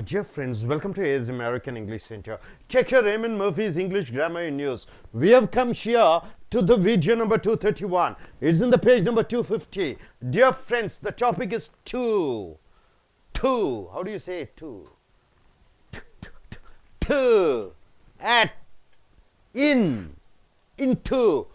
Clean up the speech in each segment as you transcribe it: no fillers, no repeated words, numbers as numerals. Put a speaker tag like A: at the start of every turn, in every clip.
A: Dear friends, welcome to AS American English Center. Check your Raymond Murphy's English Grammar in News. We have come here to the video number 231. It's in the page number 250. Dear friends, the topic is to. To. How do you say it? To. To. At. In. Into.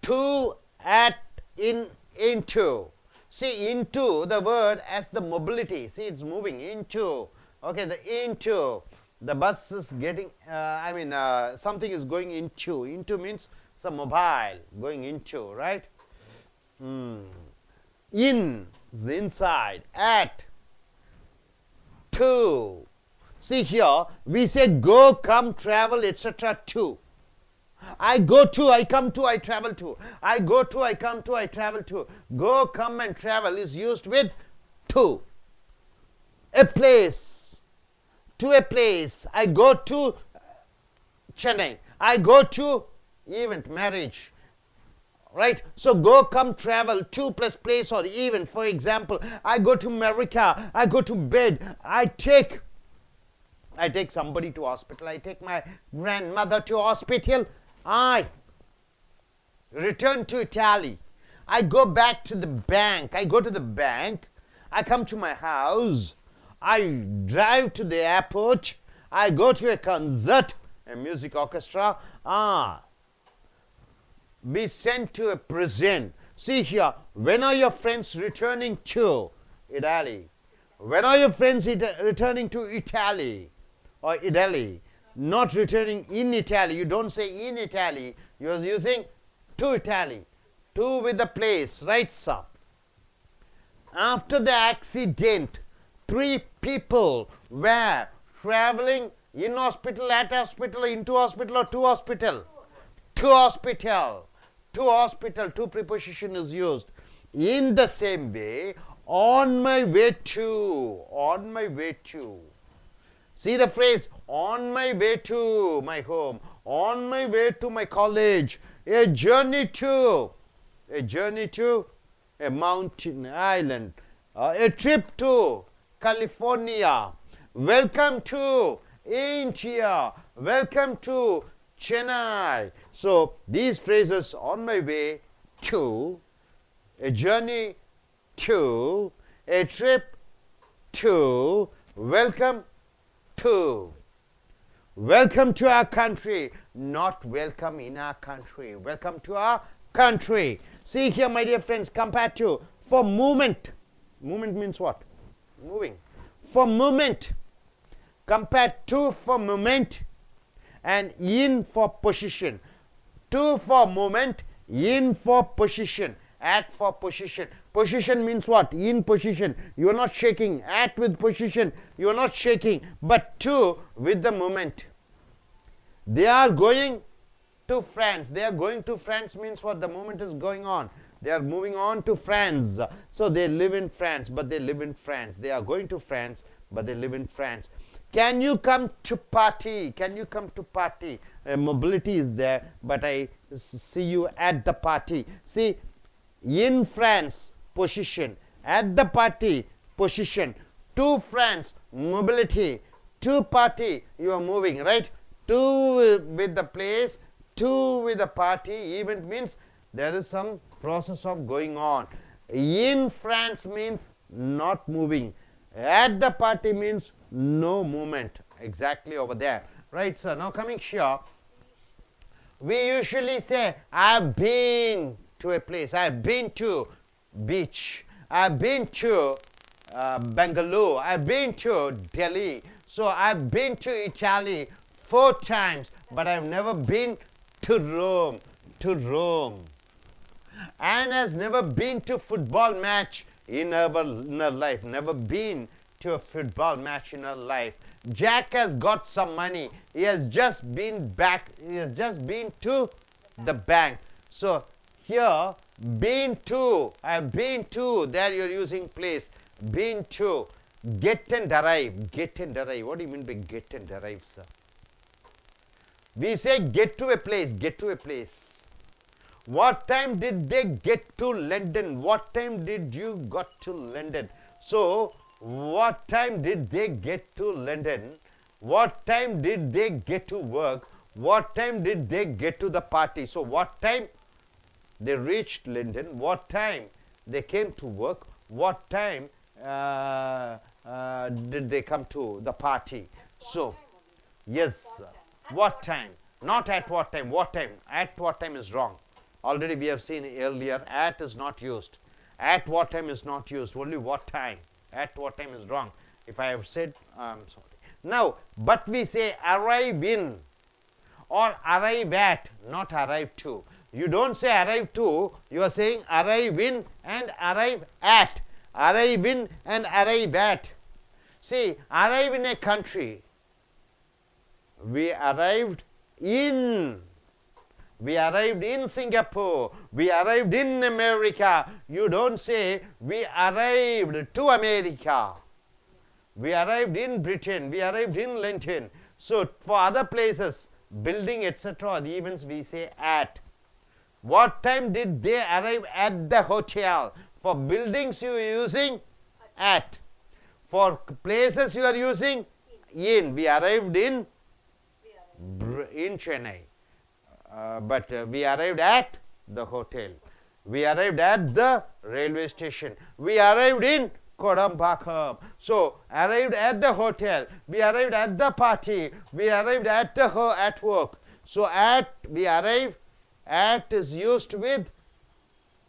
A: To. At. In. Into. See, into the word as the mobility. See, it's moving into. Okay, the into. The bus is getting, something is going into. Into means some mobile going into, right? In, the inside. At. To. See here, we say go, come, travel, etc. to. I go to, I come to, I travel to. I go to, I come to, I travel to. Go, come and travel is used with to. A place. To a place. I go to Chennai. I go to event, marriage. Right? So go, come, travel, to plus place or event. For example, I go to America. I go to bed. I take somebody to hospital. I take my grandmother to hospital. I return to Italy. I go back to the bank. I go to the bank. I come to my house. I drive to the airport. I go to a concert, a music orchestra. Be sent to a prison. See here, when are your friends returning to Italy? When are your friends returning to Italy or Italy? Not returning in Italy. You don't say in Italy. You are using to Italy. To with the place, right, sir? After the accident, 3 people were traveling in hospital, at hospital, into hospital, or to hospital. To hospital. To hospital. To preposition is used. In the same way, on my way to. On my way to. See the phrase, on my way to my home, on my way to my college, a journey to a mountain island, a trip to California, welcome to India, welcome to Chennai. So these phrases, on my way to, a journey to, a trip to, welcome to. Welcome to our country, not welcome in our country. Welcome to our country. See here, my dear friends, compared to for movement. Movement means what? Moving. For movement. Compared to for movement and in for position. To for movement, in for position, at for position. Position means what? In position. You are not shaking. At with position, you are not shaking. But to with the movement. They are going to France. They are going to France means what? The movement is going on. They are moving on to France. So they live in France, but they live in France. They are going to France, but they live in France. Can you come to party? Can you come to party? Mobility is there, but I see you at the party. See, in France, position. At the party, position. To France, mobility. To party, you are moving, right? To with the place, to with the party. Event means there is some process of going on. In France means not moving. At the party means no movement. Exactly over there. Right, sir? Now coming here, we usually say, I've been to a place. I've been to beach. I've been to Bangalore. I've been to Delhi. So I've been to Italy 4 times, but I've never been to Rome. To Rome. Anne has never been to football match in her life. Never been to a football match in her life. Jack has got some money. He has just been back. He has just been to the bank. So here, been to. I've been to. There you're using place. Been to. Get and arrive. Get and arrive. What do you mean by get and arrive, sir? We say get to a place. Get to a place. What time did they get to London? What time did you got to London? So What time did they get to London? What time did they get to work? What time did they get to the party? So what time they reached London? What time they came to work? What time did they come to the party? So, yes, what time? Not at what time. What time? At what time is wrong. Already we have seen earlier, at is not used. At what time is not used. Only what time. At what time is wrong. If I have said, I'm sorry. Now, but we say arrive in or arrive at, not arrive to. You don't say arrive to, you are saying arrive in and arrive at. Arrive in and arrive at. See, arrive in a country. We arrived in. We arrived in Singapore. We arrived in America. You don't say we arrived to America. We arrived in Britain. We arrived in London. So for other places, building, etc., the events we say at. What time did they arrive at the hotel? For buildings you are using at. For places you are using in. We arrived in Chennai. But we arrived at the hotel. We arrived at the railway station. We arrived in Kodambakam. So, arrived at the hotel. We arrived at the party. We arrived at the at work. So, at we arrive. At is used with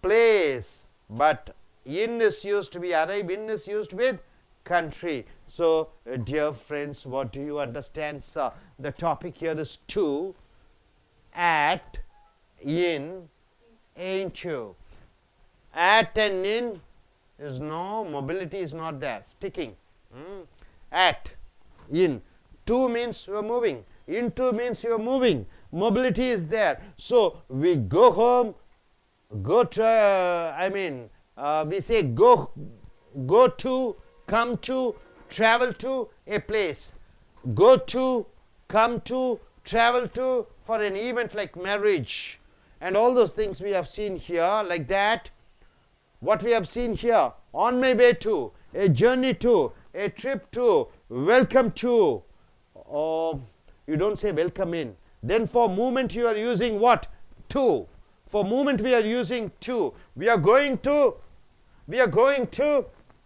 A: place, but in is used to be arrive. In is used with country. So, dear friends, what do you understand, sir? The topic here is to, at, in, into. At and in is no, mobility is not there, sticking. At, in. To means you are moving. Into means you are moving. Mobility is there. So, we go home, go to, we say go to, come to, travel to a place. Go to, come to, travel to for an event like marriage. And all those things we have seen here like that. What we have seen here, on my way to, a journey to, a trip to, welcome to. You don't say welcome in. Then for movement you are using what? To. For movement we are using to. We are going to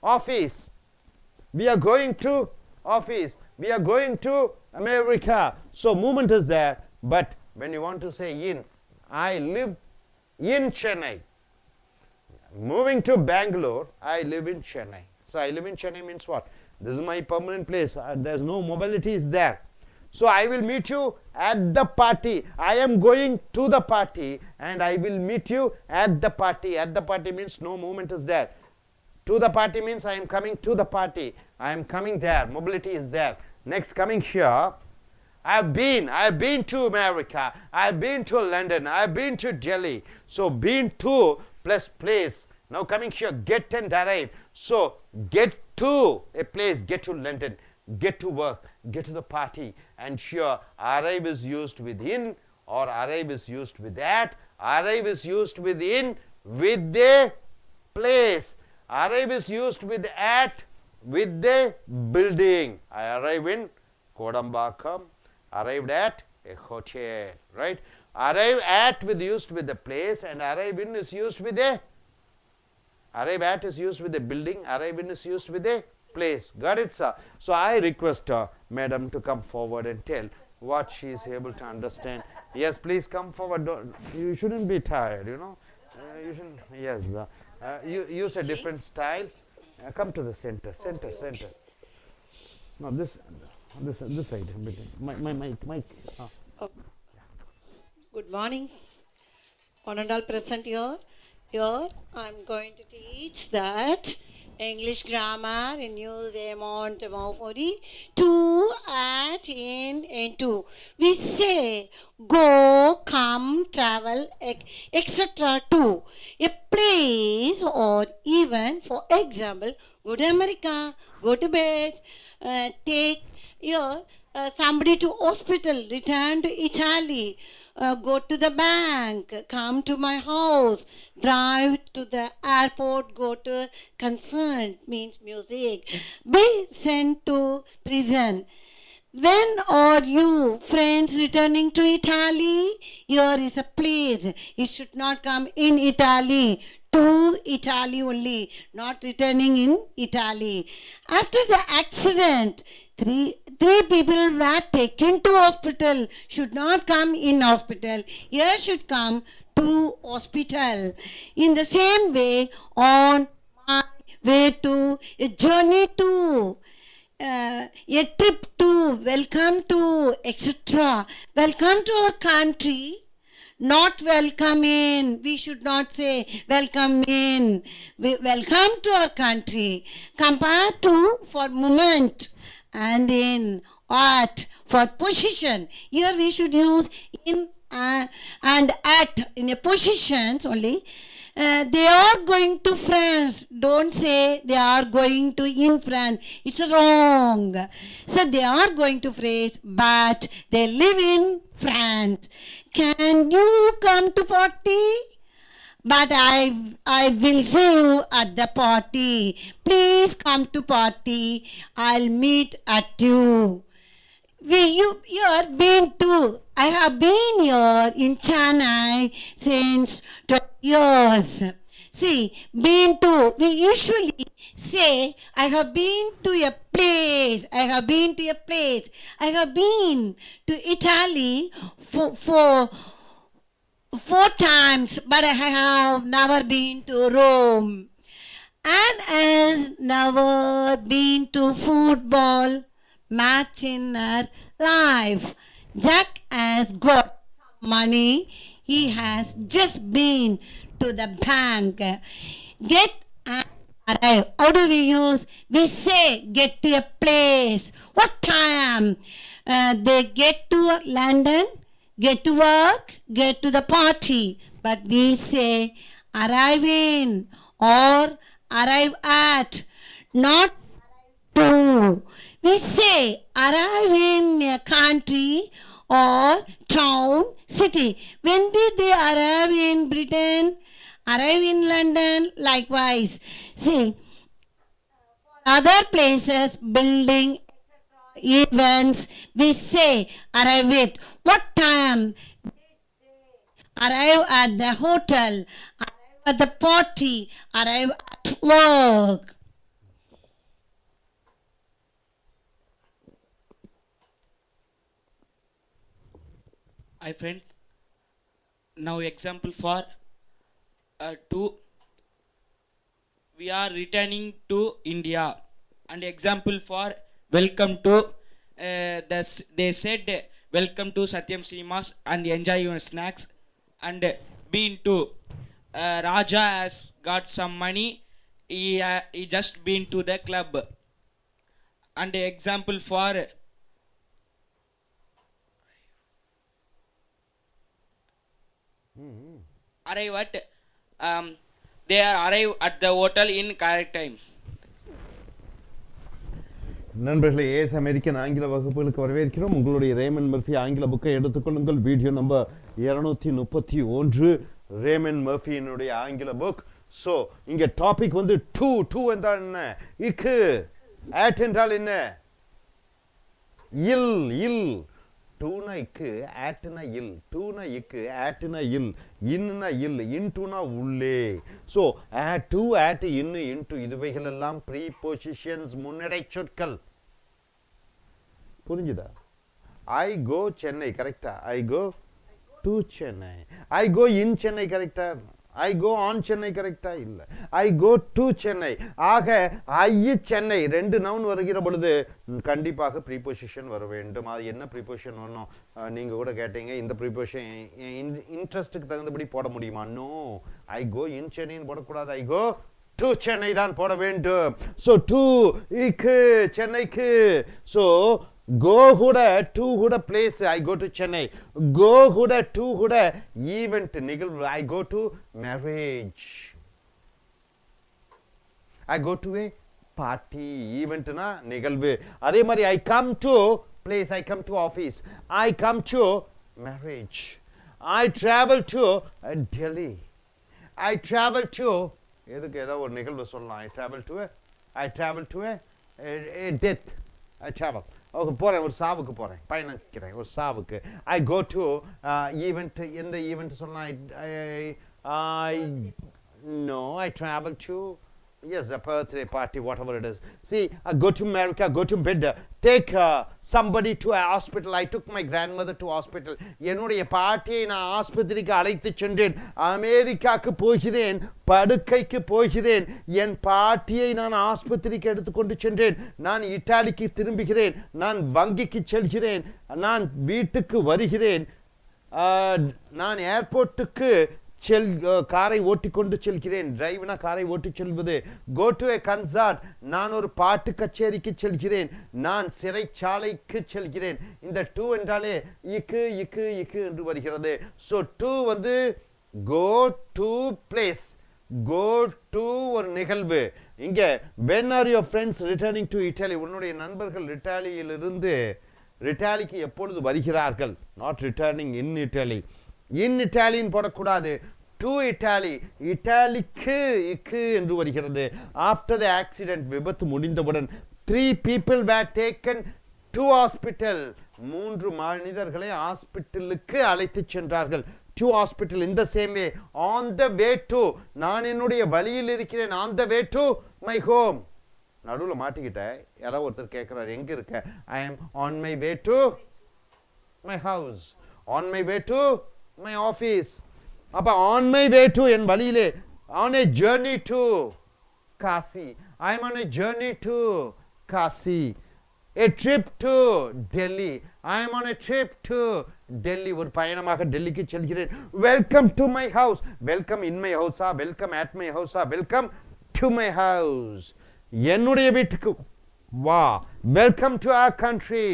A: office. We are going to office. We are going to America. So movement is there. But when you want to say in, I live in Chennai. Moving to Bangalore, I live in Chennai. So I live in Chennai means what? This is my permanent place. There's no mobility is there. So I will meet you at the party. I am going to the party and I will meet you at the party. At the party means no movement is there. To the party means I am coming to the party. I am coming there. Mobility is there. Next, coming here, I have been to America. I have been to London. I have been to Delhi. So been to plus place. Now coming here, get and arrive. So get to a place, get to London, get to work, get to the party. And here arrive is used with in or arrive is used with at. Arrive is used with in with the place. Arrive is used with at with the building. I arrive in Kodambakam, arrived at a hotel, right? Arrive at with used with the place and arrive in is used with a, arrive at is used with a building, arrive in is used with a place. Got it, sir? So I request madam to come forward and tell what she is able to understand. Yes, please come forward. You shouldn't be tired, you know. You shouldn't, yes. You use a different style. Come to the center. No, this side. My mic.
B: Okay. Good morning. One and all present here. Here I am going to teach that English grammar in use amount for to, at, in, into. We say go, come, travel, etc. to a place or even, for example, go to America, go to bed, take here somebody to hospital, return to Italy, go to the bank, come to my house, drive to the airport, go to concert, means music, be sent to prison. When are you, friends, returning to Italy? Here is a place. You should not come in Italy. To Italy only, not returning in Italy. After the accident, three people were taken to hospital. Should not come in hospital. Here should come to hospital. In the same way, on my way to a journey to a trip to, welcome to, etc. Welcome to our country, not welcome in. We should not say welcome in. Welcome to our country. Compared to for moment and in at for position. Here we should use in and at in a positions only. They are going to France. Don't say they are going to in France. It's wrong. So they are going to France, but they live in France. Can you come to party? But I will see you at the party. Please come to party. I'll meet at you. You are been to. I have been here in Chennai since 20 years. See, been to. We usually say, I have been to a place. I have been to a place. I have been to Italy for 4 times, but I have never been to Rome. And has never been to football match in her life. Jack has got money. He has just been to the bank. Get and arrive. How do we use? We say get to a place. What time? They get to London, get to work, get to the party. But we say arrive in or arrive at, not to. We say arrive in a country or town, city. When did they arrive in Britain? Arrive in London, likewise. See, other places, building, events, we say arrive at. What time? Arrive at the hotel, arrive at the party, arrive at work.
C: Hi friends, now example for to we are returning to India, and example for welcome to they said welcome to Satyam Cinemas and enjoy your snacks, and been to Raja has got some money, he just been to the club, and example for arrive at they are arrive at the hotel in correct time.
A: நண்பர்களே, ace American ஆங்கில வகுப்புகளுக்கு வரவேற்கிறோம். உங்களுடைய ramen Murphy ஆங்கில புக்கை எடுத்துக்கொள்ளுங்கள். Video number 231, ramen மர்ஃபியினுடைய ஆங்கில book. So இங்கே டாபிக் வந்து டூ என்றால் என்ன? இக்கு. ஆட் என்றால் என்ன? இல். டூனா இக்கு, ஆட்னா இல். டூனா இக்கு, ஆட்னா இல். இன்னுனா இல், இன்டுனா உள்ளே. ஸோ டு, ஆட், இன்னு, இன்டு இதுவைகள் எல்லாம் ப்ரீபொசிஷன்ஸ், முன்னடை சொற்கள். புரிஞ்சுதா? ஐ கோ சென்னை கரெக்டா? ஐ கோ டு சென்னை. ஐ கோ இன் சென்னை கரெக்டா? ஐ கோ ஆன் சென்னை கரெக்டா? இல்லை, ஐ கோ டு சென்னை. ஆக ஐ சென்னை ரெண்டு நவுன் வருகிற பொழுது கண்டிப்பாக ப்ரீபொசிஷன் வர வேண்டும். அது என்ன ப்ரீபொசிஷன் வரணும்? நீங்கள் கூட கேட்டீங்க, இந்த ப்ரீபொசிஷன் இன்ட்ரெஸ்ட்டுக்கு தகுந்தபடி போட முடியுமா? நோ, ஐ கோ இன் சென்னைன்னு போடக்கூடாது, ஐ கோ டு சென்னை தான் போட வேண்டும். ஸோ டு இக்கு சென்னைக்கு. ஸோ go கூட to கூட place, I go to Chennai. Go கூட to கூட event நிகழ்வு, I go to marriage. I go to a party. eventனா நிகழ்வு. அதே மாதிரி I come to place. I come to office. I come to marriage. I travel to Delhi. I travel to எதுக்கு ஏதோ ஒரு நிகழ்வு சொல்லலாம். I travel to a death. I travel. Okay போகிறேன், ஒரு சாவுக்கு போகிறேன், பயணிக்கிறேன் ஒரு சாவுக்கு. I go to event. எந்த ஈவெண்ட் சொல்லலாம்? I travel to, yes, a birthday party, whatever it is. See, I go to America, go to bed, take somebody to a hospital. I took my grandmother to hospital. என்னுடைய பாட்டியை நான் ஆஸ்பத்திரிக்கு அழைத்து சென்றேன். அமெரிக்காவுக்கு போகிறேன், படுக்கைக்கு போகிறேன். என் பாட்டியை நான் ஆஸ்பத்திரிக்கு எடுத்துக்கொண்டு சென்றேன். நான் இத்தாலிக்கு திரும்புகிறேன். நான் வங்கிக்கு செல்கிறேன். நான் வீட்டுக்கு வருகிறேன். நான் ஏர்போர்ட்டுக்கு காரை ஓட்டிக்கொண்டு செல்கிறேன். டிரைவ்னா காரை ஓட்டி செல்வது. Go to a concert. நான் ஒரு பாட்டு கச்சேரிக்கு செல்கிறேன். நான் சிறைச்சாலைக்கு செல்கிறேன். இந்த டு என்றாலே இக்கு இக்கு இக்கு என்று வருகிறது. ஸோ டு வந்து go to place, go to ஒரு நிகழ்வு. இங்கே when are your friends returning to Italy? உன்னுடைய நண்பர்கள் இட்டாலியிலிருந்து இட்டாலிக்கு எப்பொழுது வருகிறார்கள்? not returning in Italy. இன் இட்டாலின்னு போடக்கூடாது. டு இட்டாலி, இட்டாலிக்கு இக்கு என்று வருகிறது. ஆஃப்டர் த ஆக்சிடென்ட், விபத்து முடிந்தவுடன் 3 people were taken to hospital. 3 மனிதர்களை ஹாஸ்பிட்டலுக்கு அழைத்து சென்றார்கள். To hospital. இந்த same way on the way to, நான் என்னுடைய வழியில் இருக்கிறேன். On the way to my home. நடுவில் மாட்டிக்கிட்டேன். யாராவது ஒருத்தர் கேட்குறாரு எங்க இருக்க? I am on my way to my house, on my way to my office. அப்ப on my way to என் வழியிலே, on a journey to Kasi. I am on a journey to Kasi. A trip to Delhi. I am on a trip to Delhi. ஒரு பயணமாக டெல்லிக்கு செல்கிறேன். Welcome to my house. Welcome in my house. Welcome at my house. Welcome to my house. என்னுடைய வீட்டுக்கு வா. Welcome to our country.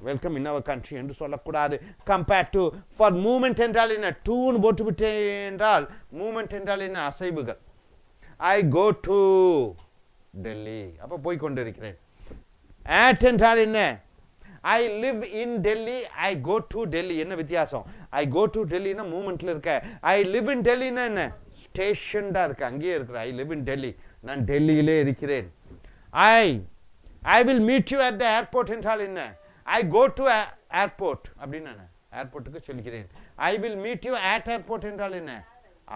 A: Welcome in our country என்று சொல்லக்கூடாது. Compare to. For moment என்றால் என்ன? டூன்னு போட்டுவிட்டே என்றால் மூமெண்ட் என்றால் என்ன? அசைவுகள். ஐ கோ டு டெல்லி, அப்போ போய் கொண்டிருக்கிறேன். ஆட் என்றால் என்ன? I live in Delhi, I go to Delhi. என்ன வித்தியாசம்? ஐ கோ டு டெல்லினா மூமெண்ட்ல இருக்க. ஐ லிவ் இன் டெல்லினா என்ன? ஸ்டேஷன்டா இருக்கு, அங்கேயே இருக்கிற. ஐ லிவ் இன் டெல்லி, நான் டெல்லியிலே இருக்கிறேன். I will meet you at the airport என்றால் என்ன? I go to airport அப்படின்னா ஏர்போர்ட்டுக்கு சொல்கிறேன். I will meet you at airport என்றால் என்ன?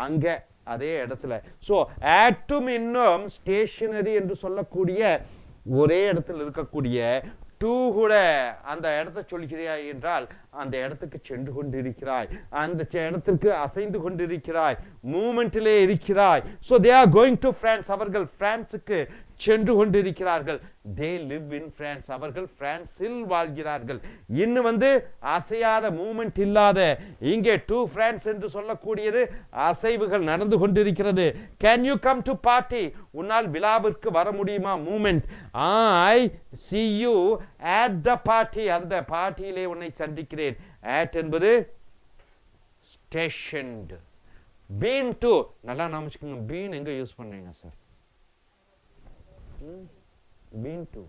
A: அங்க அதே இடத்துல. ஸோ ஆட்டும் இன்னும் ஸ்டேஷனரி என்று சொல்லக்கூடிய ஒரே இடத்துல இருக்கக்கூடிய டூ கூட அந்த இடத்தை சொல்கிறாய் என்றால் அந்த இடத்துக்கு சென்று கொண்டிருக்கிறாய், அந்த இடத்திற்கு அசைந்து கொண்டிருக்கிறாய், மூமெண்ட்டிலே இருக்கிறாய். So they are going to France. அவர்கள் பிரான்ஸுக்கு சென்று கொண்டிருக்கிறார்கள். They live in France. அவர்கள் பிரான்சில் வாழ்கிறார்கள். இன்னும் வந்து அசையாத மூமெண்ட் இல்லாத இங்கே டு பிரான்ஸ் என்று சொல்லக்கூடியது அசைவுகள் நடந்து கொண்டிருக்கிறது. Can you come to party? உன்னால் விழாவிற்கு வர முடியுமா? Moment. I see you at the party. அந்த பார்ட்டியிலே உன்னை சந்திக்கிறேன். at என்பது stationed. been to, நல்லா நாமச்சுக்கோங்க. been எங்க யூஸ் பண்ணுவீங்க சார்? been to.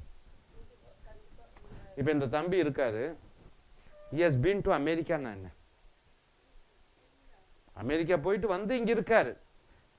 A: இப்ப இந்த தம்பி இருக்காரு. he has been to America. என்ன? அமெரிக்கா போயிட்டு வந்து இங்க இருக்காரு.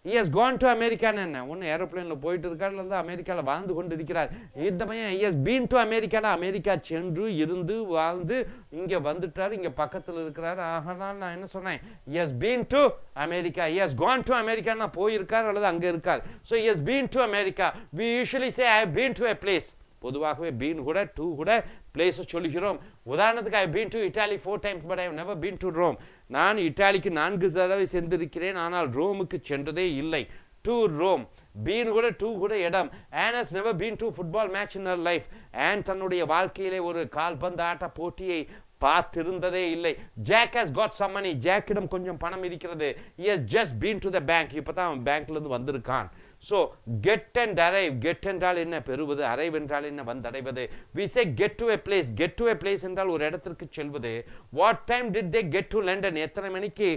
A: he has gone to America. என்ன? ஒன்னு ஏரோப்ளேன்ல போயிட்டு இருக்காரு, இல்ல அமெரிக்கால வாழ்ந்து கொண்டு இருக்கிறார். இந்த பையன் he has been to America. America சென்று இருந்து வாழ்ந்து இங்க வந்துட்டாரு, இங்க பக்கத்துல இருக்கிறாரு. ஆகனால நான் என்ன சொன்னேன்? he has been to America. he has gone to America. நான் போயிருக்கார் அல்லது அங்க இருக்கார். so he has been to America. we usually say I have been to a place. பொதுவாகவே been கூட to கூட பிளேஸ் சொல்லுகிறோம். உதாரணத்துக்கு I have been to Italy 4 times but I have never been to Rome. நான் இத்தாலிக்கு 4 தடவை சென்றிருக்கிறேன், ஆனால் ரோமுக்கு சென்றதே இல்லை. To Rome. been கூட to கூட இடம். Anne has never been to football match in her life. Anne தன்னுடைய வாழ்க்கையிலே ஒரு கால்பந்து ஆட்ட போட்டியை பார்த்திருந்ததே இல்லை. Jack has got some money. ஜாக்கிடம் கொஞ்சம் பணம் இருக்கிறது. he has just been to the bank. இப்பதான் அவன் பேங்க்ல இருந்து வந்திருக்கான். So get and arrive, get என்றால் என்ன பெறுவது, அரைவ் என்றால் என்ன வந்தடைவது. we say get to a place, get to a place என்றால் ஒரு இடத்திற்கு செல்வது. what time did they get to London, எத்தனை மணிக்கு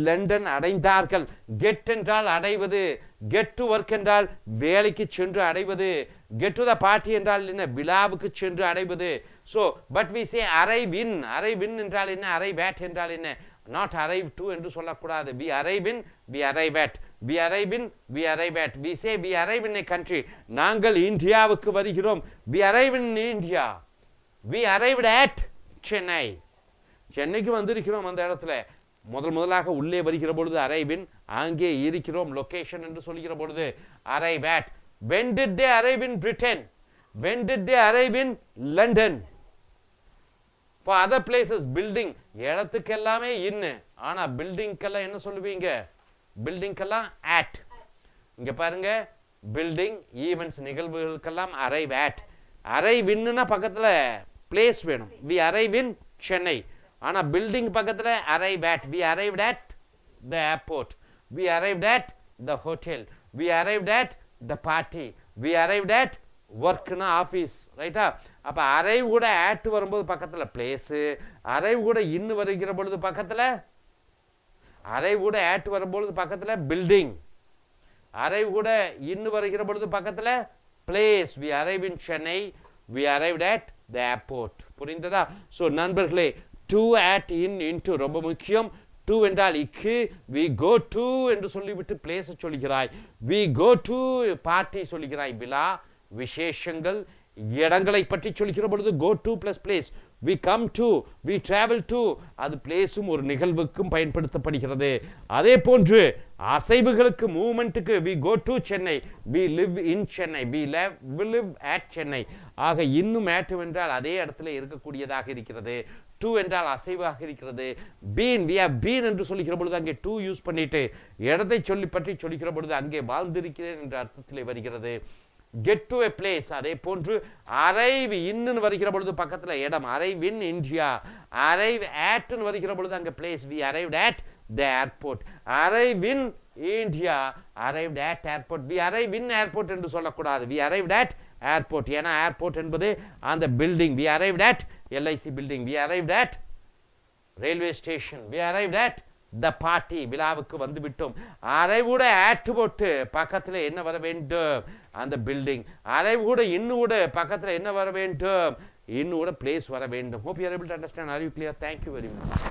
A: லண்டன் அடைந்தார்கள். get என்றால் அடைவது, get to work என்றால் வேலைக்கு சென்று அடைவது, get to the party என்றால் என்ன விழாவுக்கு சென்று அடைவது. So but we say arrive in, arrive in என்றால் என்ன, arrive at என்றால் என்ன, not arrive to என்று சொல்லக்கூடாது. we arrive in, we arrive at, we arrive in, we arrive at. we say we arrive in a country, நாங்கள் இந்தியாவுக்கு வருகிறோம். we arrive in India, we arrived at Chennai, சென்னைக்கு வந்திருக்கிறோம். அந்த இடத்துல முதலாக உள்ளே வருகிற பொழுது arrive in, அங்கே இருக்கிறோம் லொகேஷன் என்று சொல்கிற பொழுது arrive at. when did they arrive in Britain, when did they arrive in London. for other places building, இடத்துக்கு எல்லாமே இன்னு, ஆனா பில்டிங்க்கெல்லாம் என்ன சொல்லுவீங்க, பில்டிங்க்கெல்லாம் at. இங்க பாருங்க பில்டிங் ஈவென்ட்ஸ் நிகழ்வுகளுக்கெல்லாம் arrive at. arrive inனா பக்கத்துல பிளேஸ் வேணும். we arrive in Chennai, ஆனா பில்டிங் பக்கத்துல arrive at. we arrived at the airport, we arrived at the hotel, we arrived at the party, we arrived at ஒர்க்னா office, ரைட்டா. அப்போ arrive கூட add வரும்போது பக்கத்தில் பிளேஸு, அரைவ் கூட இன்னு வருகிற பொழுது பக்கத்தில், அரைவ் கூட ஆட் வரும்பொழுது பக்கத்தில் பில்டிங், அரைவ் கூட இன்னு வருகிற பொழுது பக்கத்தில் place. We arrive in Chennai, we arrived at the airport. புரிந்ததா? ஸோ நண்பர்களே, டு அட் இன் இன்டு ரொம்ப முக்கியம். டு என்றால் இக்கு, வி கோ டு என்று சொல்லிவிட்டு பிளேஸை சொல்கிறாய், வி கோ டு பார்ட்டி சொல்கிறாய், விழா விசேஷங்கள் இடங்களை பற்றி சொல்கிற பொழுது go to plus place, we come to, we travel to, அது பிளேஸும் ஒரு நிகழ்வுக்கும் பயன்படுத்தப்படுகிறது. அதே போன்று அசைவுகளுக்கு மூவ்மெண்ட்டுக்கு we go to Chennai, we live in Chennai, we live at Chennai. ஆக இன்னும் ஆட்டு என்றால் அதே இடத்துல இருக்கக்கூடியதாக இருக்கிறது. டு என்றால் அசைவாக இருக்கிறது. பீன், we have been என்று சொல்லுகிற பொழுது அங்கே டு யூஸ் பண்ணிட்டு இடத்தை பற்றி சொல்லுகிற பொழுது அங்கே வாழ்ந்திருக்கிறேன் என்ற அர்த்தத்தில் வருகிறது. get to a place, அதே போன்று arrive in வருகிற பொழுது பக்கத்துல இடம், arrive in India, arrive at வருகிற பொழுது அங்க place, we arrived at the airport, arrive in India, arrived at airport. we arrive in airport என்று சொல்லக்கூடாது, we arrived at airport. ஏன்னா airport என்பது அந்த building. we arrived at LIC building, we arrived at railway station, we arrived at the party, விழாவுக்கு வந்து விட்டோம். arrive கூட at போட்டு பக்கத்துல என்ன வர வேண்டும், அந்த பில்டிங். arrive கூட இன்னும் பக்கத்துல என்ன வர வேண்டும், இன்னும் பிளேஸ் வர வேண்டும். hope you are able to understand. Are you clear? Thank you very much.